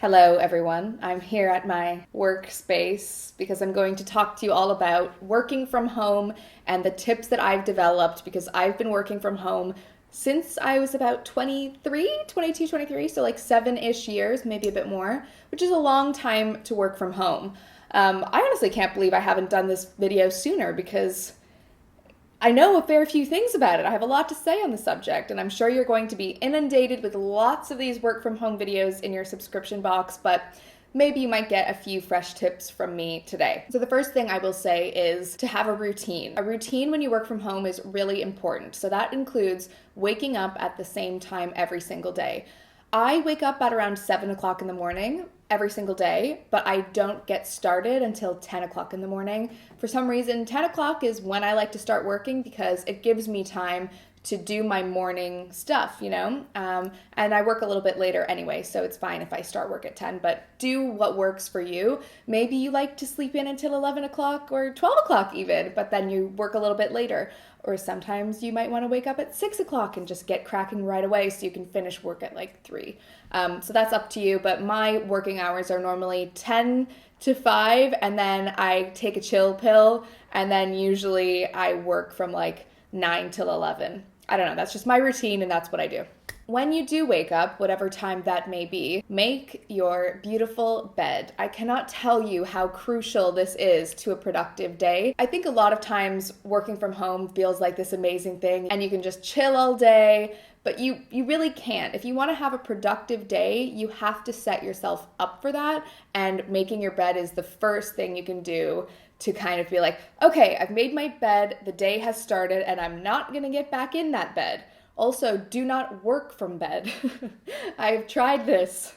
Hello, everyone. I'm here at my workspace because I'm going to talk to you all about working from home and the tips that I've developed because I've been working from home since I was about 23, so like 7-ish years, maybe a bit more, which is a long time to work from home. I honestly can't believe I haven't done this video sooner because I know a fair few things about it. I have a lot to say on the subject, and I'm sure you're going to be inundated with lots of these work from home videos in your subscription box, but maybe you might get a few fresh tips from me today. So the first thing I will say is to have a routine. A routine when you work from home is really important. So that includes waking up at the same time every single day. I wake up at around 7 o'clock in the morning every single day, but I don't get started until 10 o'clock in the morning. For some reason, 10 o'clock is when I like to start working because it gives me time to do my morning stuff, and I work a little bit later anyway, so it's fine if I start work at 10, but do what works for you. Maybe you like to sleep in until 11 o'clock or 12 o'clock even, but then you work a little bit later. Or sometimes you might want to wake up at 6 o'clock and just get cracking right away so you can finish work at like 3. So that's up to you, but my working hours are normally 10 to 5, and then I take a chill pill, and then usually I work from like 9 till 11. I don't know, that's just my routine and that's what I do. When you do wake up, whatever time that may be, make your beautiful bed. I cannot tell you how crucial this is to a productive day. I think a lot of times working from home feels like this amazing thing and you can just chill all day, but you really can't. If you want to have a productive day, you have to set yourself up for that, and making your bed is the first thing you can do to kind of be like, okay, I've made my bed, the day has started, and I'm not gonna get back in that bed. Also, do not work from bed. I've tried this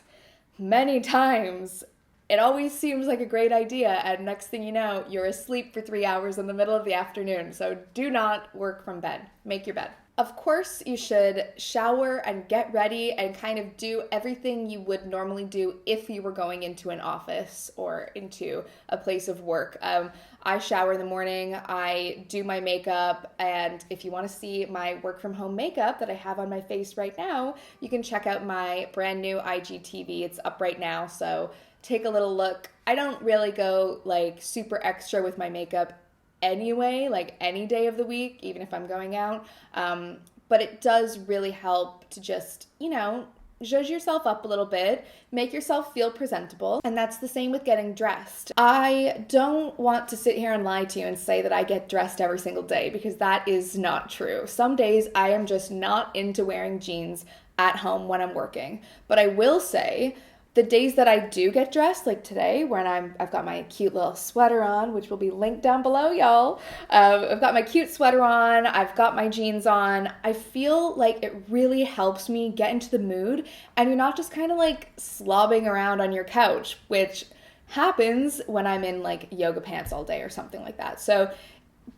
many times. It always seems like a great idea, and next thing you know, you're asleep for 3 hours in the middle of the afternoon. So do not work from bed. Make your bed. Of course, you should shower and get ready and kind of do everything you would normally do if you were going into an office or into a place of work. I shower in the morning, I do my makeup, and if you want to see my work from home makeup that I have on my face right now, you can check out my brand new IGTV. It's up right now, so take a little look. I don't really go like super extra with my makeup anyway, like any day of the week, even if I'm going out. But it does really help to just, zhuzh yourself up a little bit, make yourself feel presentable, and that's the same with getting dressed. I don't want to sit here and lie to you and say that I get dressed every single day because that is not true. Some days I am just not into wearing jeans at home when I'm working, but I will say the days that I do get dressed, like today, when I've got my cute little sweater on, which will be linked down below, y'all. I've got my cute sweater on, I've got my jeans on. I feel like it really helps me get into the mood, and you're not just kind of like slobbing around on your couch, which happens when I'm in like yoga pants all day or something like that. So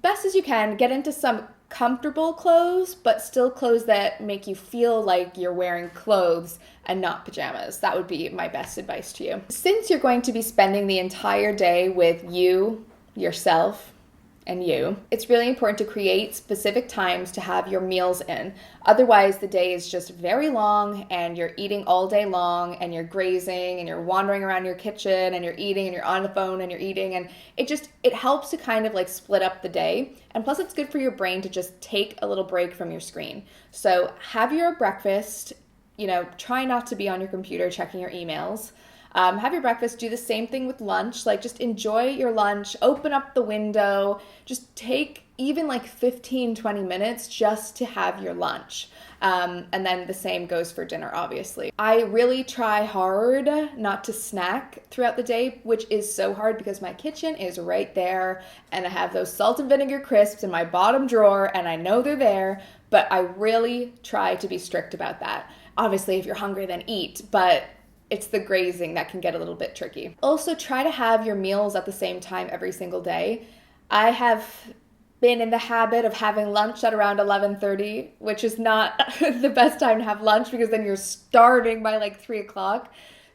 best as you can, get into some comfortable clothes, but still clothes that make you feel like you're wearing clothes and not pajamas. That would be my best advice to you. Since you're going to be spending the entire day with you, yourself, and you, it's really important to create specific times to have your meals in. Otherwise, the day is just very long and you're eating all day long and you're grazing and you're wandering around your kitchen and you're eating and you're on the phone and you're eating, and it helps to kind of like split up the day. And plus it's good for your brain to just take a little break from your screen. So have your breakfast, try not to be on your computer checking your emails. Have your breakfast, do the same thing with lunch, like just enjoy your lunch, open up the window, just take even like 15-20 minutes just to have your lunch. And then the same goes for dinner, obviously. I really try hard not to snack throughout the day, which is so hard because my kitchen is right there and I have those salt and vinegar crisps in my bottom drawer and I know they're there, but I really try to be strict about that. Obviously, if you're hungry, then eat, but it's the grazing that can get a little bit tricky. Also, try to have your meals at the same time every single day. I have been in the habit of having lunch at around 11:30, which is not the best time to have lunch because then you're starving by like 3 o'clock.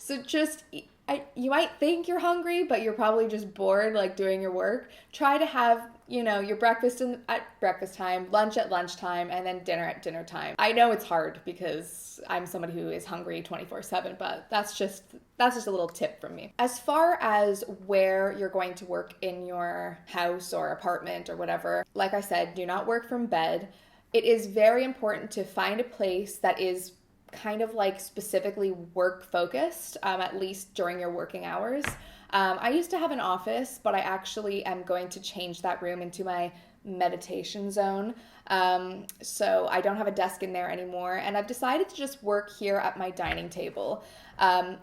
So just, you might think you're hungry, but you're probably just bored, like doing your work. Try to have, your breakfast at breakfast time, lunch at lunchtime, and then dinner at dinner time. I know it's hard because I'm somebody who is hungry 24/7, but that's just a little tip from me. As far as where you're going to work in your house or apartment or whatever, like I said, do not work from bed. It is very important to find a place that is kind of like specifically work focused, at least during your working hours. I used to have an office, but I actually am going to change that room into my meditation zone. So I don't have a desk in there anymore, and I've decided to just work here at my dining table.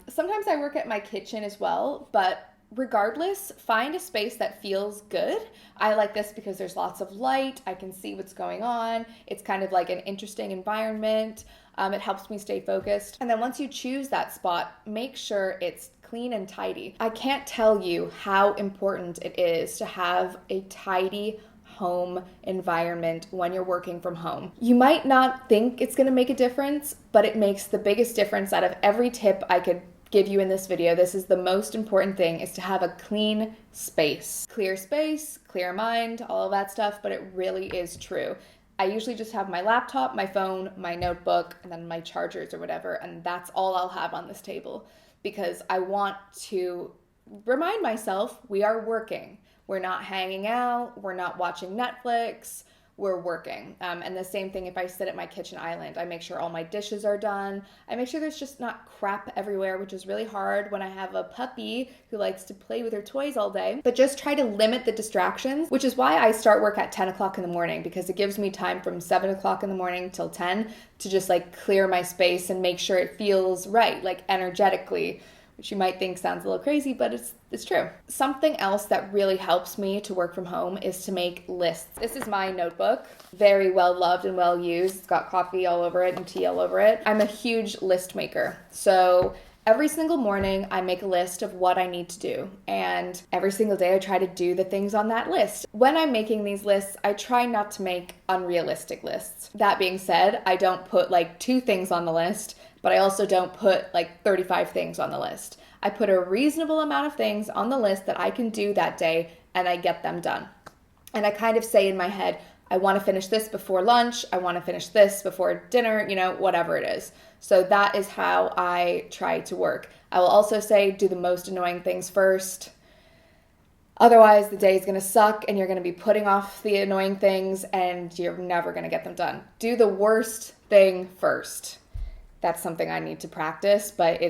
Sometimes I work at my kitchen as well, but regardless, find a space that feels good. I like this because there's lots of light. I can see what's going on. It's kind of like an interesting environment. It helps me stay focused. And then once you choose that spot, make sure it's clean and tidy. I can't tell you how important it is to have a tidy home environment when you're working from home. You might not think it's going to make a difference, but it makes the biggest difference. Out of every tip I could give you in this video, this is the most important thing, is to have a clean space. Clear space, clear mind, all of that stuff, but it really is true. I usually just have my laptop, my phone, my notebook, and then my chargers or whatever, and that's all I'll have on this table because I want to remind myself we are working. We're not hanging out, we're not watching Netflix, we're working. And the same thing if I sit at my kitchen island. I make sure all my dishes are done. I make sure there's just not crap everywhere, which is really hard when I have a puppy who likes to play with her toys all day. But just try to limit the distractions, which is why I start work at 10 o'clock in the morning, because it gives me time from 7 o'clock in the morning till 10 to just like clear my space and make sure it feels right, like energetically, which you might think sounds a little crazy, but it's true. Something else that really helps me to work from home is to make lists. This is my notebook, very well loved and well used. It's got coffee all over it and tea all over it. I'm a huge list maker. So every single morning I make a list of what I need to do. And every single day I try to do the things on that list. When I'm making these lists, I try not to make unrealistic lists. That being said, I don't put like 2 things on the list, but I also don't put like 35 things on the list. I put a reasonable amount of things on the list that I can do that day, and I get them done. And I kind of say in my head, I want to finish this before lunch, I want to finish this before dinner, whatever it is. So that is how I try to work. I will also say, do the most annoying things first. Otherwise, the day is going to suck and you're going to be putting off the annoying things and you're never going to get them done. Do the worst thing first. That's something I need to practice, but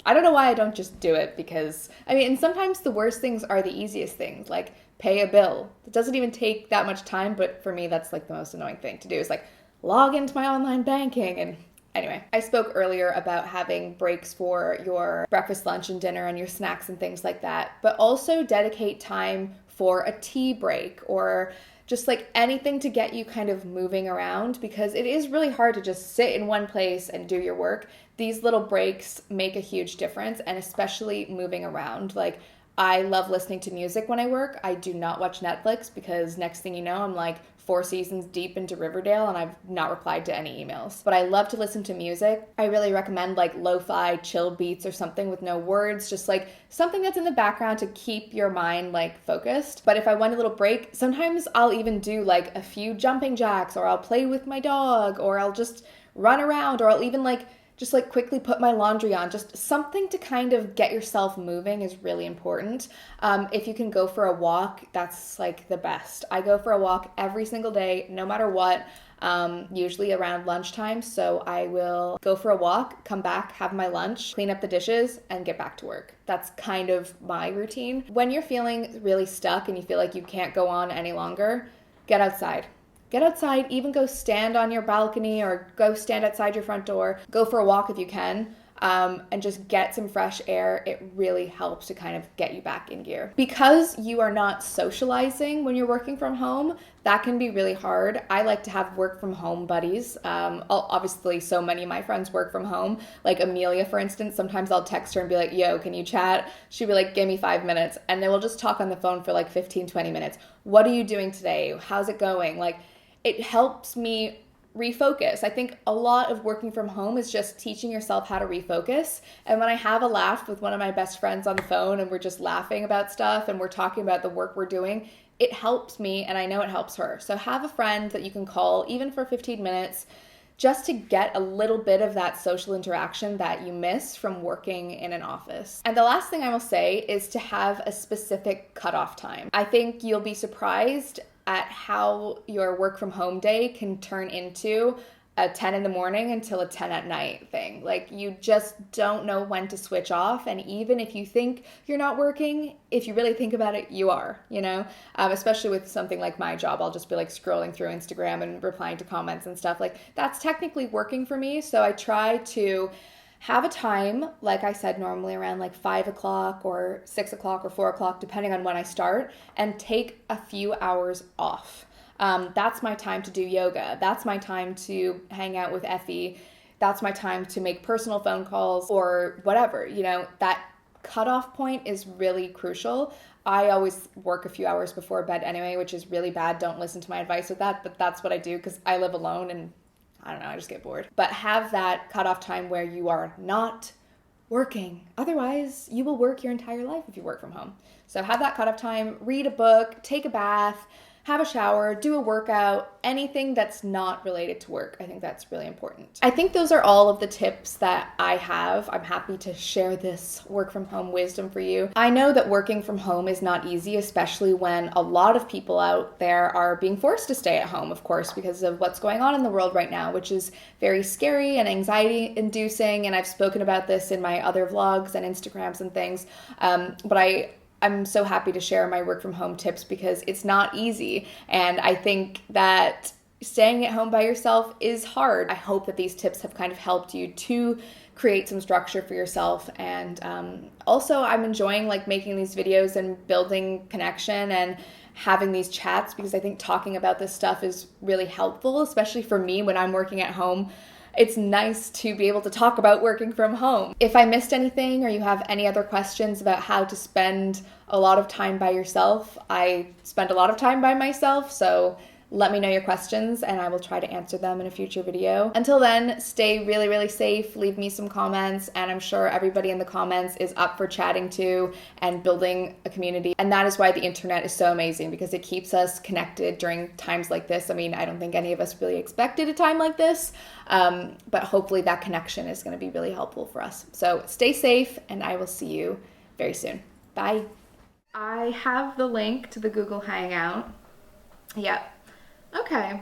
I don't know why I don't just do it, because, and sometimes the worst things are the easiest things, like pay a bill. It doesn't even take that much time, but for me, that's like the most annoying thing to do, is like log into my online banking. And anyway, I spoke earlier about having breaks for your breakfast, lunch, and dinner and your snacks and things like that, but also dedicate time for a tea break or just like anything to get you kind of moving around, because it is really hard to just sit in one place and do your work. These little breaks make a huge difference, and especially moving around. Like, I love listening to music when I work. I do not watch Netflix because next thing you know, I'm like 4 seasons deep into Riverdale and I've not replied to any emails. But I love to listen to music. I really recommend like lo-fi chill beats or something with no words, just like something that's in the background to keep your mind like focused. But if I want a little break, sometimes I'll even do like a few jumping jacks, or I'll play with my dog, or I'll just run around, or I'll even just quickly put my laundry on. Just something to kind of get yourself moving is really important. If you can go for a walk, that's like the best. I go for a walk every single day, no matter what, usually around lunchtime. So I will go for a walk, come back, have my lunch, clean up the dishes, and get back to work. That's kind of my routine. When you're feeling really stuck and you feel like you can't go on any longer, get outside. Get outside, even go stand on your balcony or go stand outside your front door. Go for a walk if you can, and just get some fresh air. It really helps to kind of get you back in gear. Because you are not socializing when you're working from home, that can be really hard. I like to have work from home buddies. Obviously, so many of my friends work from home. Like Amelia, for instance, sometimes I'll text her and be like, yo, can you chat? She'll be like, give me 5 minutes. And then we'll just talk on the phone for like 15, 20 minutes. What are you doing today? How's it going? Like, it helps me refocus. I think a lot of working from home is just teaching yourself how to refocus. And when I have a laugh with one of my best friends on the phone and we're just laughing about stuff and we're talking about the work we're doing, it helps me and I know it helps her. So have a friend that you can call even for 15 minutes just to get a little bit of that social interaction that you miss from working in an office. And the last thing I will say is to have a specific cutoff time. I think you'll be surprised at how your work from home day can turn into a 10 in the morning until a 10 at night thing. Like, you just don't know when to switch off. And even if you think you're not working, if you really think about it, you are, you know, especially with something like my job. I'll just be like scrolling through Instagram and replying to comments and stuff. Like, that's technically working for me. So I try to have a time, like I said, normally around like 5 o'clock or 6 o'clock or 4 o'clock, depending on when I start, and take a few hours off. That's my time to do yoga. That's my time to hang out with Effie. That's my time to make personal phone calls or whatever. You know, that cutoff point is really crucial. I always work a few hours before bed anyway, which is really bad. Don't listen to my advice with that, but that's what I do because I live alone and I don't know, I just get bored. But have that cutoff time where you are not working. Otherwise, you will work your entire life if you work from home. So have that cutoff time, read a book, take a bath, have a shower, do a workout, anything that's not related to work. I think that's really important. I think those are all of the tips that I have. I'm happy to share this work from home wisdom for you. I know that working from home is not easy, especially when a lot of people out there are being forced to stay at home, of course, because of what's going on in the world right now, which is very scary and anxiety inducing. And I've spoken about this in my other vlogs and Instagrams and things. But I'm so happy to share my work from home tips because it's not easy. And I think that staying at home by yourself is hard. I hope that these tips have kind of helped you to create some structure for yourself. And also I'm enjoying like making these videos and building connection and having these chats because I think talking about this stuff is really helpful, especially for me when I'm working at home. It's nice to be able to talk about working from home. If I missed anything or you have any other questions about how to spend a lot of time by yourself, I spend a lot of time by myself, so let me know your questions and I will try to answer them in a future video. Until then, stay really, really safe, leave me some comments, and I'm sure everybody in the comments is up for chatting too and building a community. And that is why the internet is so amazing because it keeps us connected during times like this. I mean, I don't think any of us really expected a time like this, but hopefully that connection is going to be really helpful for us. So stay safe and I will see you very soon. Bye. I have the link to the Google Hangout. Yep. Okay.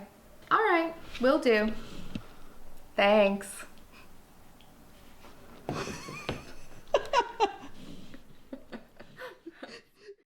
All right. Will do. Thanks.